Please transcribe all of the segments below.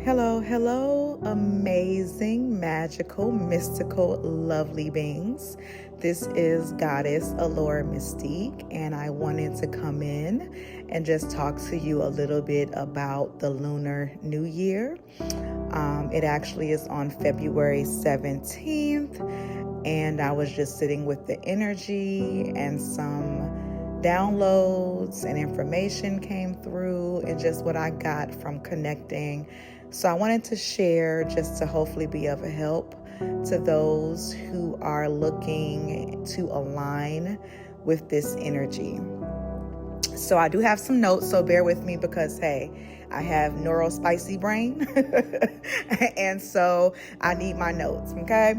Hello, hello, amazing, magical, mystical, lovely beings. This is Goddess Allure Mystique, and I wanted to come in and just talk to you a little bit about the Lunar New Year. It actually is on February 17th, and I was just sitting with the energy, and some downloads and information came through, and just what I got from connecting. So I wanted to share just to hopefully be of help to those who are looking to align with this energy. So I do have some notes, so bear with me because, hey, I have neurospicy brain. And so I need my notes, okay?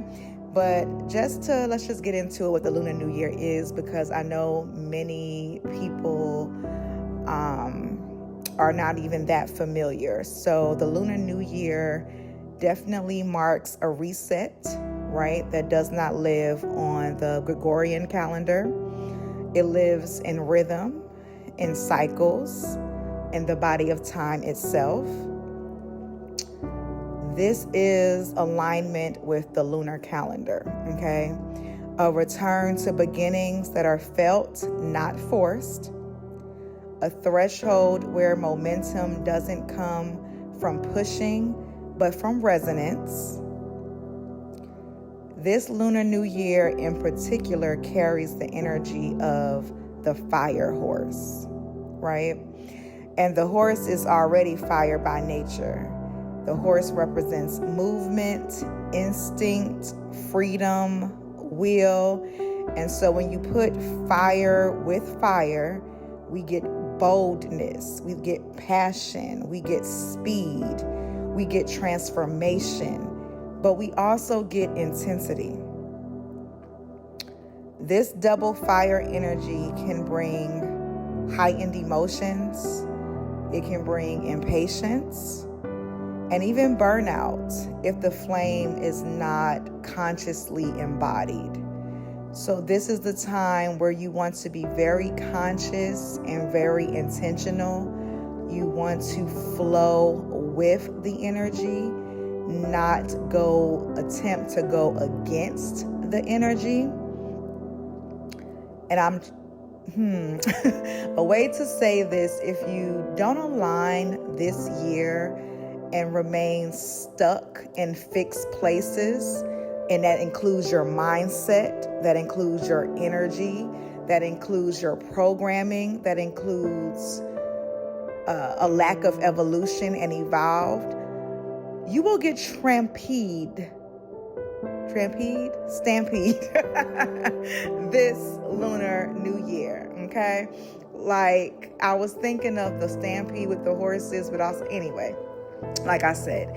But let's just get into it, what the Lunar New Year is, because I know many people are not even that familiar. So the Lunar New Year definitely marks a reset, right? That does not live on the Gregorian calendar. It lives in rhythm, in cycles, in the body of time itself. This is alignment with the lunar calendar, okay? A return to beginnings that are felt, not forced. A threshold where momentum doesn't come from pushing, but from resonance. This Lunar New Year in particular carries the energy of the fire horse, right? And the horse is already fire by nature. The horse represents movement, instinct, freedom, will. And so when you put fire with fire, we get boldness, we get passion, we get speed, we get transformation, but we also get intensity. This double fire energy can bring heightened emotions, it can bring impatience, and even burnout if the flame is not consciously embodied. So this is the time where you want to be very conscious and very intentional. You want to flow with the energy, not attempt to go against the energy. And a way to say this, if you don't align this year and remain stuck in fixed places, and that includes your mindset, that includes your energy, that includes your programming, that includes a lack of evolution and evolved, you will get stampede this Lunar New Year, okay? Like, I was thinking of the stampede with the horses, but also, anyway, like I said,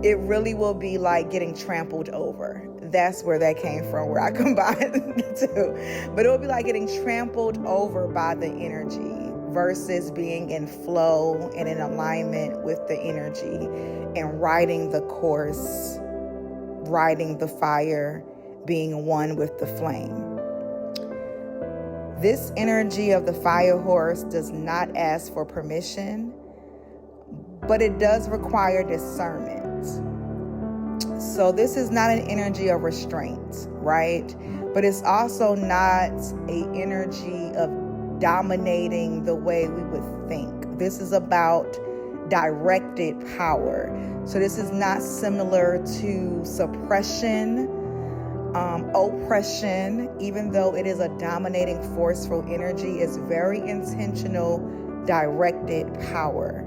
it really will be like getting trampled over. That's where that came from, where I combined the two. But it will be like getting trampled over by the energy versus being in flow and in alignment with the energy and riding the course, riding the fire, being one with the flame. This energy of the fire horse does not ask for permission, but it does require discernment. So this is not an energy of restraint, right? But it's also not an energy of dominating the way we would think. This is about directed power. So this is not similar to suppression, oppression, even though it is a dominating, forceful energy. It's very intentional, directed power.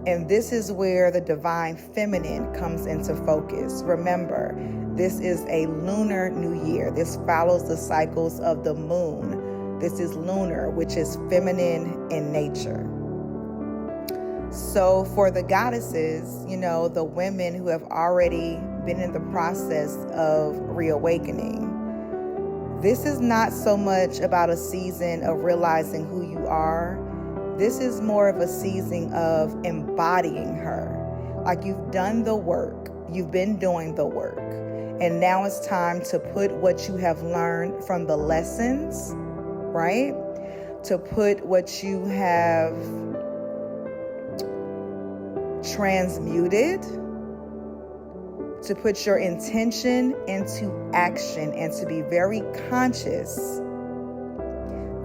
And this is where the divine feminine comes into focus. Remember, this is a Lunar New Year. This follows the cycles of the moon. This is lunar, which is feminine in nature. So for the goddesses, the women who have already been in the process of reawakening, this is not so much about a season of realizing who you are. This is more of a season of embodying her. Like, you've done the work, you've been doing the work, and now it's time to put what you have learned from the lessons, right? To put what you have transmuted to put your intention into action and to be very conscious,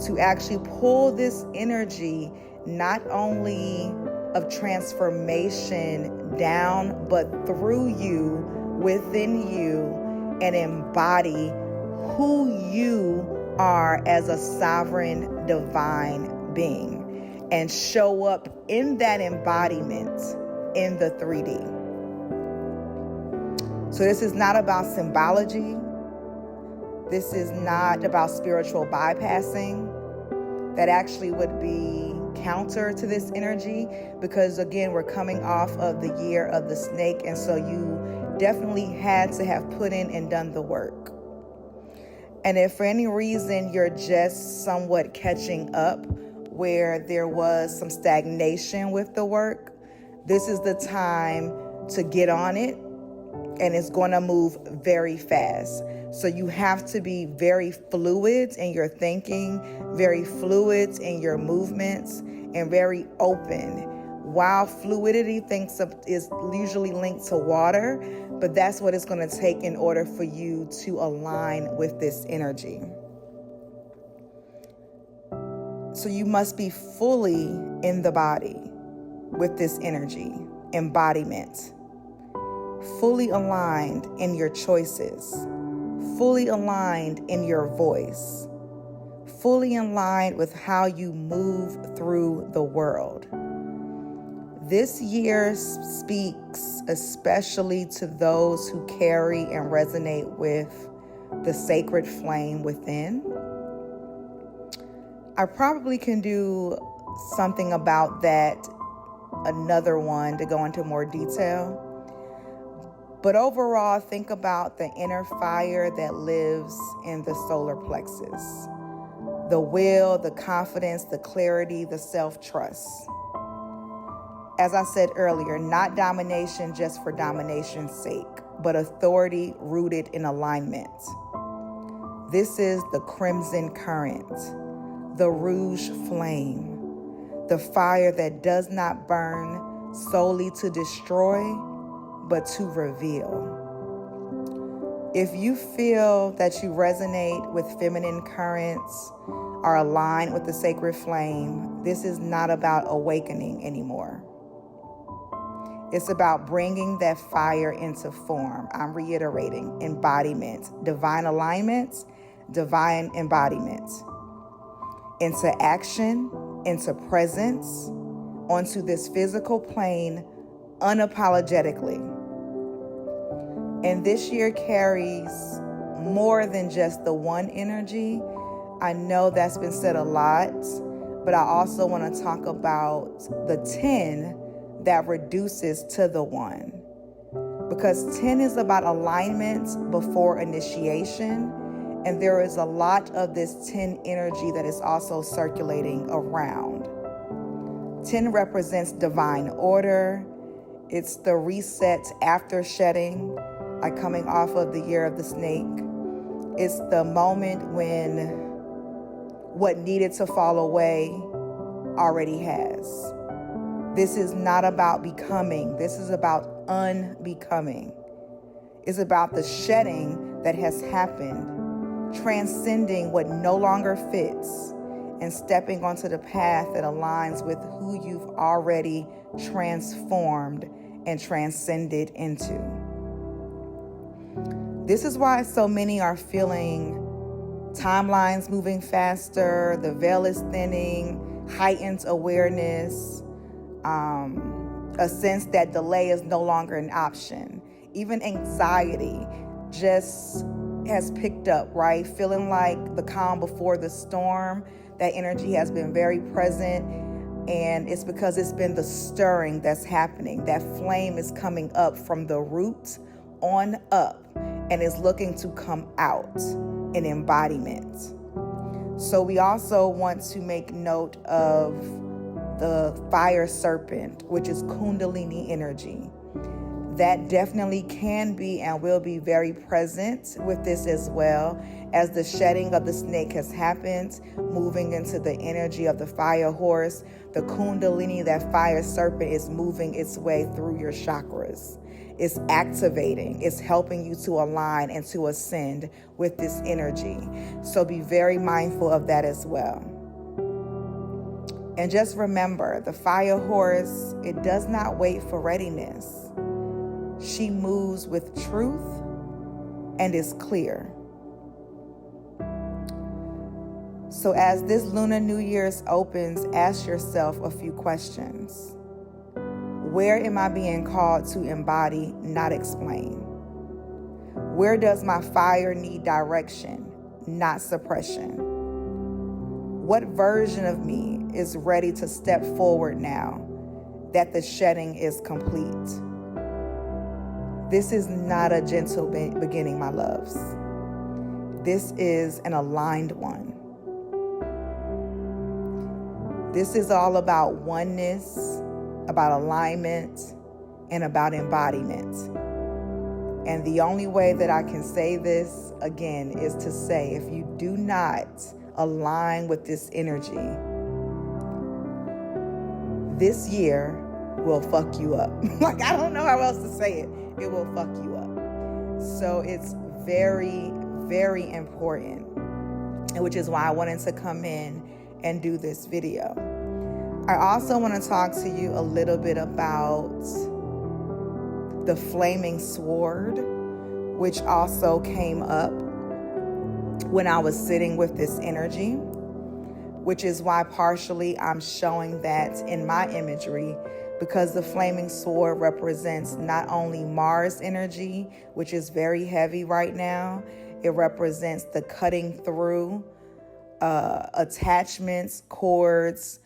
to actually pull this energy not only of transformation down, but through you, within you, and embody who you are as a sovereign divine being, and show up in that embodiment in the 3D. So this is not about symbology. This is not about spiritual bypassing. That actually would be counter to this energy, because again, we're coming off of the year of the snake, and so you definitely had to have put in and done the work. And if for any reason you're just somewhat catching up, where there was some stagnation with the work, this is the time to get on it, and it's going to move very fast. So you have to be very fluid in your thinking, very fluid in your movements, and very open. While fluidity is usually linked to water, but that's what it's going to take in order for you to align with this energy. So you must be fully in the body with this energy, embodiment, fully aligned in your choices, fully aligned in your voice, fully aligned with how you move through the world. This year speaks especially to those who carry and resonate with the sacred flame within. I probably can do something about that, another one to go into more detail. But overall, think about the inner fire that lives in the solar plexus. The will, the confidence, the clarity, the self-trust. As I said earlier, not domination just for domination's sake, but authority rooted in alignment. This is the crimson current, the rouge flame, the fire that does not burn solely to destroy, but to reveal. If you feel that you resonate with feminine currents, are aligned with the sacred flame, this is not about awakening anymore. It's about bringing that fire into form. I'm reiterating, embodiment, divine alignment, divine embodiment, into action, into presence, onto this physical plane, unapologetically. And this year carries more than just the one energy. I know that's been said a lot, but I also want to talk about the 10 that reduces to the 1. Because 10 is about alignment before initiation, and there is a lot of this 10 energy that is also circulating around. 10 represents divine order. It's the reset after shedding, like coming off of the year of the snake. It's the moment when what needed to fall away already has. This is not about becoming. This is about unbecoming. It's about the shedding that has happened, transcending what no longer fits, and stepping onto the path that aligns with who you've already transformed and transcended into. This is why so many are feeling timelines moving faster, the veil is thinning, heightened awareness, a sense that delay is no longer an option. Even anxiety just has picked up, right? Feeling like the calm before the storm, that energy has been very present, and it's because it's been the stirring that's happening. That flame is coming up from the root on up and is looking to come out in embodiment. So we also want to make note of the fire serpent, which is Kundalini energy. that definitely can be and will be very present with this as well, as the shedding of the snake has happened, moving into the energy of the fire horse. The kundalini, that fire serpent, is moving its way through your chakras. It's activating. It's helping you to align and to ascend with this energy. So be very mindful of that as well. And just remember, the fire horse, it does not wait for readiness. She moves with truth and is clear. So as this Lunar New Year's opens, ask yourself a few questions. Where am I being called to embody, not explain? Where does my fire need direction, not suppression? What version of me is ready to step forward now that the shedding is complete? This is not a gentle beginning, my loves. This is an aligned one. This is all about oneness, about alignment, and about embodiment. And the only way that I can say this again is to say, if you do not align with this energy, this year will fuck you up. Like, I don't know how else to say it. It will fuck you up. So it's very, very important, which is why I wanted to come in and do this video. I also want to talk to you a little bit about the flaming sword, which also came up when I was sitting with this energy, which is why partially I'm showing that in my imagery, because the flaming sword represents not only Mars energy, which is very heavy right now, it represents the cutting through attachments, cords,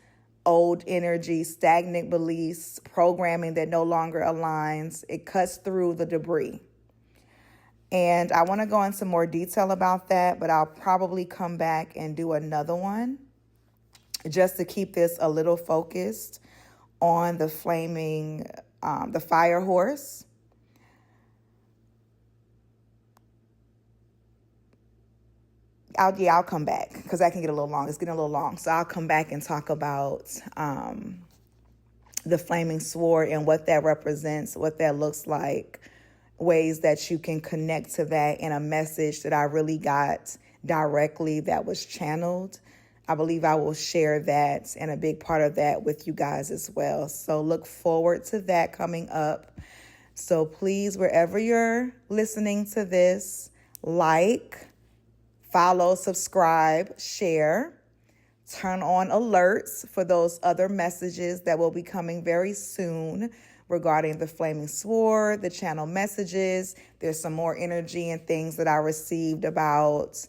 old energy, stagnant beliefs, programming that no longer aligns. It cuts through the debris. And I want to go into more detail about that, but I'll probably come back and do another one just to keep this a little focused on the flaming, the fire horse. I'll come back because that can get a little long. It's getting a little long. So I'll come back and talk about the flaming sword and what that represents, what that looks like, ways that you can connect to that in a message that I really got directly that was channeled. I believe I will share that and a big part of that with you guys as well. So look forward to that coming up. So please, wherever you're listening to this, like, follow, subscribe, share, turn on alerts for those other messages that will be coming very soon regarding the flaming sword, the channel messages. There's some more energy and things that I received about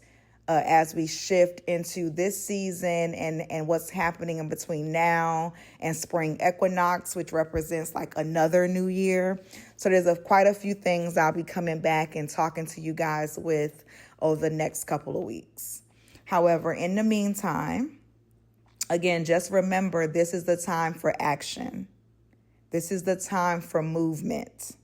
as we shift into this season and what's happening in between now and spring equinox, which represents like another new year. So there's quite a few things I'll be coming back and talking to you guys with over the next couple of weeks. However, in the meantime, again, just remember, this is the time for action. This is the time for movement.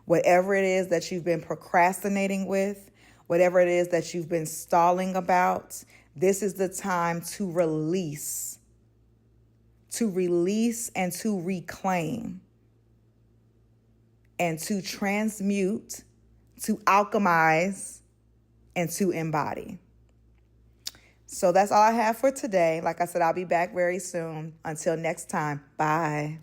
Whatever it is that you've been procrastinating with, whatever it is that you've been stalling about, this is the time to release and to reclaim and to transmute, to alchemize, and to embody. So that's all I have for today. Like I said, I'll be back very soon. Until next time, bye.